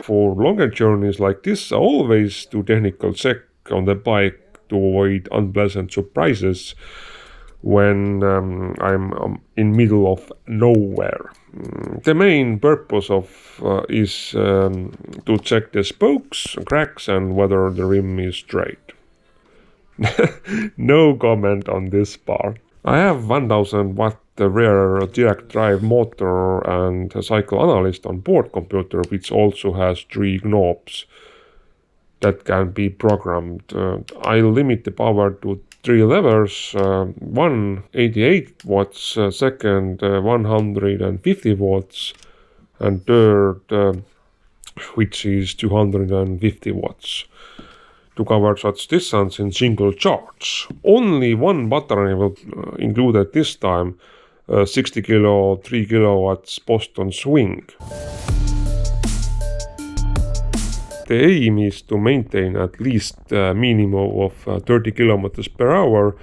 For longer journeys like this, I always do technical check on the bike to avoid unpleasant surprises when I'm in middle of nowhere. The main purpose of is to check the spokes, cracks, and whether the rim is straight. No comment on this part. I have 1000 watt rear direct drive motor and a cycle analyst on board computer, which also has 3 knobs that can be programmed. I limit the power to 3 levers, one 88 watts, second 150 watts, and third which is 250 watts. To cover such distance in single charge. Only one battery will included this time, 60 kilo 3 kilowatts Boston swing. The aim is to maintain at least a minimum of 30 kilometers per hour,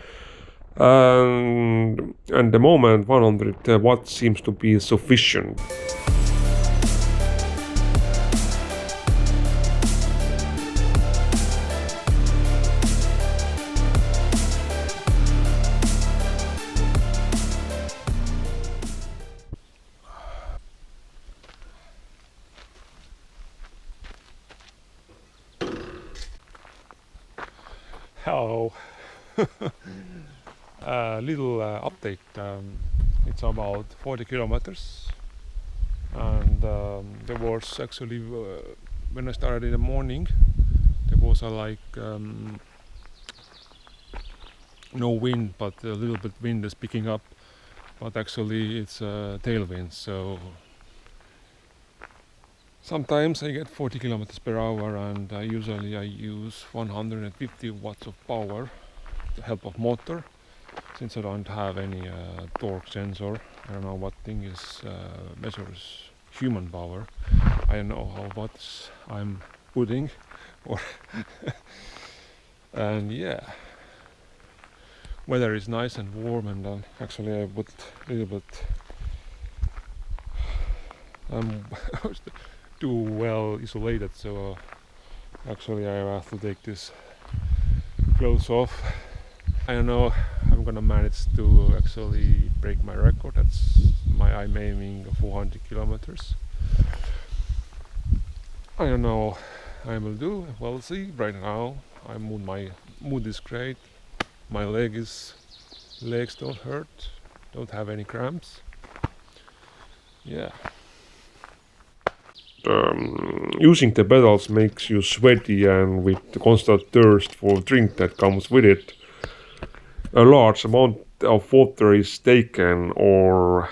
and at the moment 100 watts seems to be sufficient. Hello. Little update. It's about 40 kilometers, and there was actually when I started in the morning, there was no wind, but a little bit wind is picking up, but actually it's tailwind, so sometimes I get 40 kilometers per hour, and usually I use 150 watts of power with the help of motor, since I don't have any torque sensor. I don't know what thing is measures human power. I don't know how watts I'm putting, or and yeah, weather is nice and warm, and actually I put a little bit too well isolated, so actually I have to take this clothes off. I don't know I'm gonna manage to actually break my record. I'm aiming 400 kilometers. I don't know I will do. We'll see. Right now my mood is great. My legs don't hurt, don't have any cramps. Yeah. Using the pedals makes you sweaty, and with the constant thirst for drink that comes with it, a large amount of water is taken, or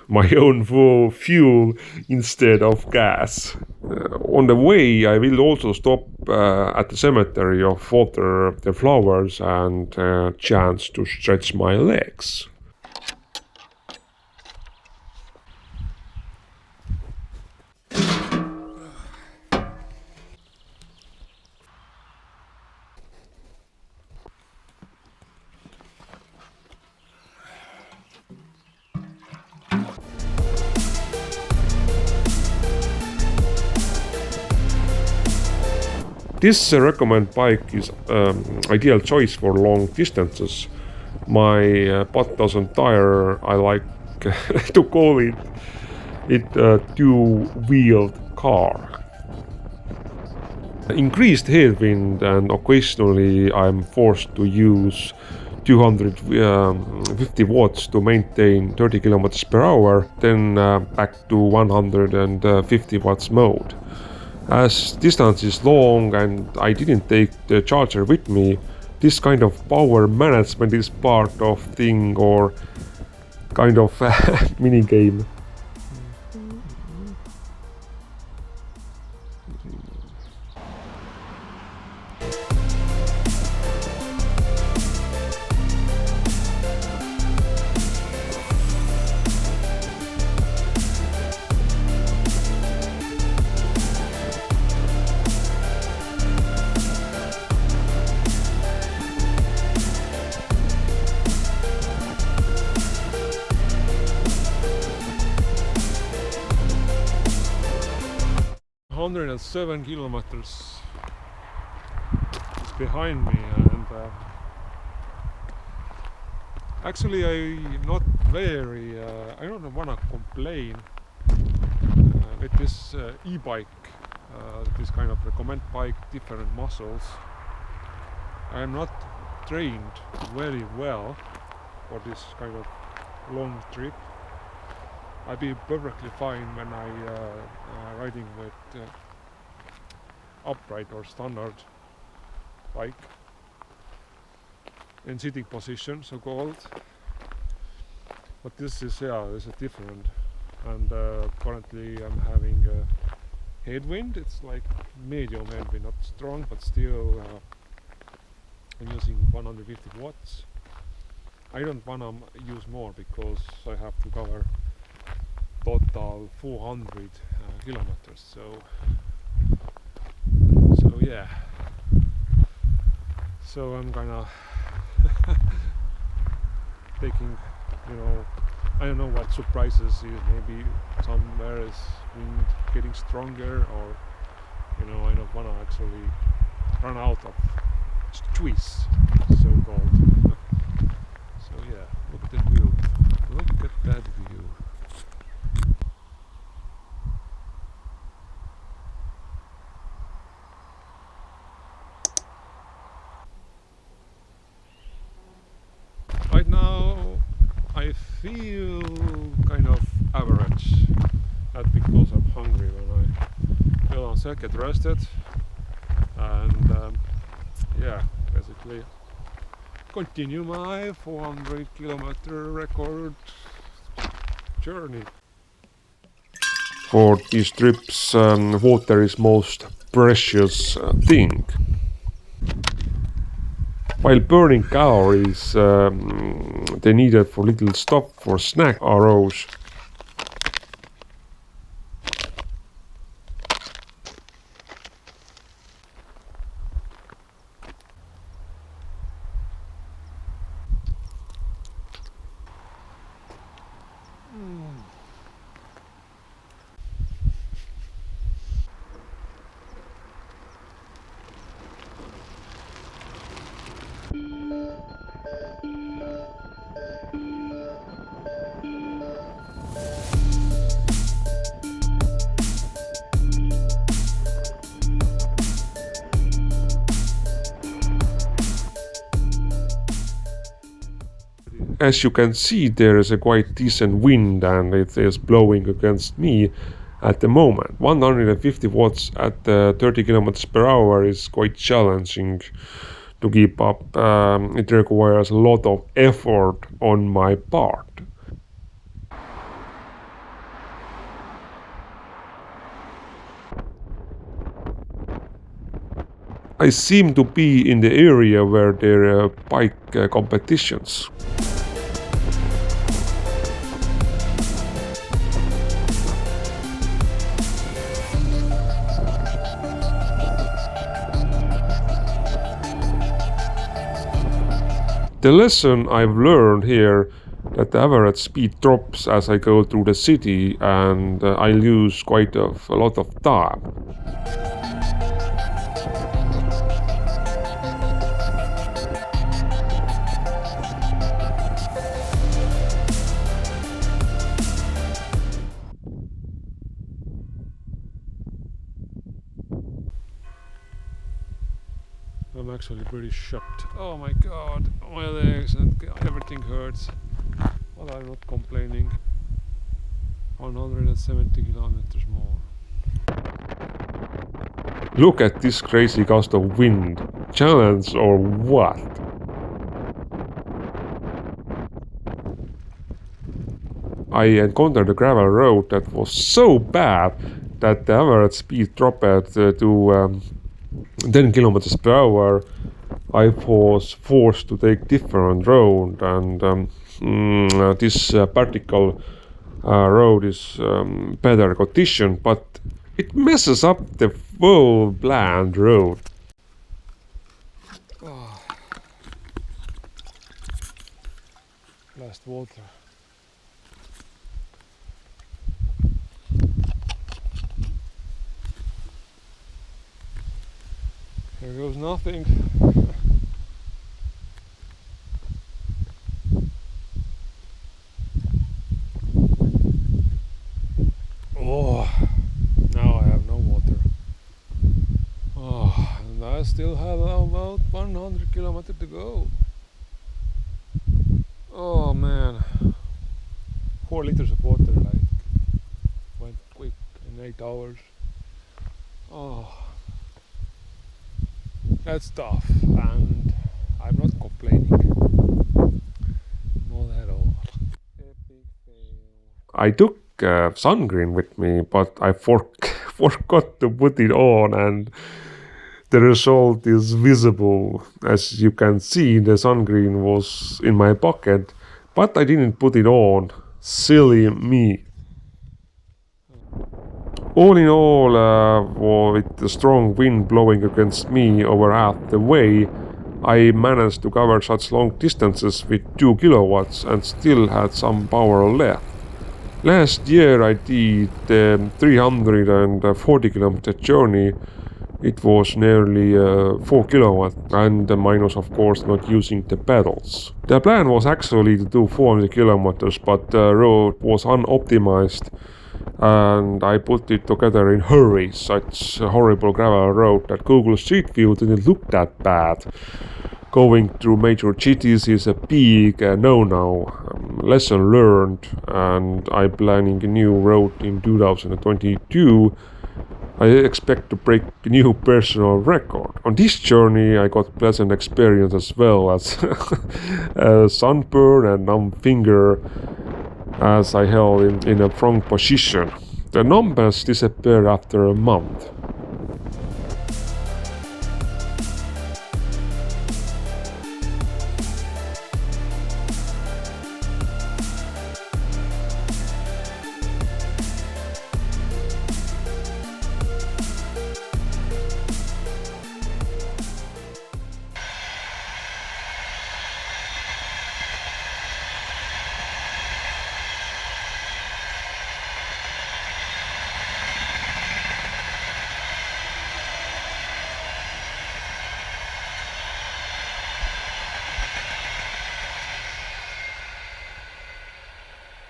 my own fuel instead of gas. On the way I will also stop at the cemetery of water the flowers and chance to stretch my legs. This Recumbent bike is ideal choice for long distances. My butt doesn't tire. I like to call it a two-wheeled car. Increased headwind, and occasionally I'm forced to use 250 watts to maintain 30 kilometers per hour, then back to 150 watts mode. As distance is long and I didn't take the charger with me, this kind of power management is part of thing, or kind of mini game. 107 kilometers is behind me, and actually I'm not very, I don't wanna complain with this e-bike, this kind of Recumbent bike, different muscles. I'm not trained very well for this kind of long trip. I'd be perfectly fine when I riding with upright or standard bike in sitting position, so called. But this is different, and currently I'm having headwind. It's like medium headwind, not strong, but still I'm using 150 watts. I don't wanna use more because I have to cover total 400 kilometers. So yeah. So I'm gonna taking, you know, I don't know what surprises is. Maybe somewhere is wind getting stronger, or you know, I don't wanna actually run out of trees, so called. So yeah, look at that view. Look at that view. Right now I feel kind of average. That's because I'm hungry. When I feel unsafe, get rested, and yeah, basically continue my 400 kilometer record journey. For these trips, water is most precious thing. While burning calories, they needed for little stop for snack arrows. As you can see, there is a quite decent wind and it is blowing against me at the moment. 150 watts at 30 kilometers per hour is quite challenging to keep up. It requires a lot of effort on my part. I seem to be in the area where there are bike competitions. The lesson I've learned here that the average speed drops as I go through the city, and I lose quite a lot of time. I'm actually pretty shocked. Oh my god, my legs and everything hurts. But I'm not complaining. 170 kilometers more. Look at this crazy gust of wind. Challenge or what? I encountered a gravel road that was so bad that the average speed dropped to 10 kilometers per hour. I was forced to take different road, and this particular road is better condition, but it messes up the whole planned road. Oh. Last water. was nothing. Oh, now I have no water. Oh, and I still have about 100 kilometers to go. Oh man, 4 liters of water like went quick in 8 hours. Oh, that's tough, and I'm not complaining. Not at all. Epic fail. I took sun cream with me, but I forgot to put it on, and the result is visible. As you can see, the sun cream was in my pocket, but I didn't put it on. Silly me. All in all, with the strong wind blowing against me over half the way, I managed to cover such long distances with 2 kilowatts and still had some power left. Last year I did the 340 kilometer journey. It was nearly 4 kilowatts, and mine was of course not using the pedals. The plan was actually to do 400 kilometers, but the road was unoptimized and I put it together in hurry. Such a horrible gravel road that Google Street View didn't look that bad. Going through major cities is a big no-no. Lesson learned, and I'm planning a new road in 2022. I expect to break a new personal record. On this journey I got pleasant experience as well as sunburn and numb finger as I held in a wrong position. The numbness disappeared after a month.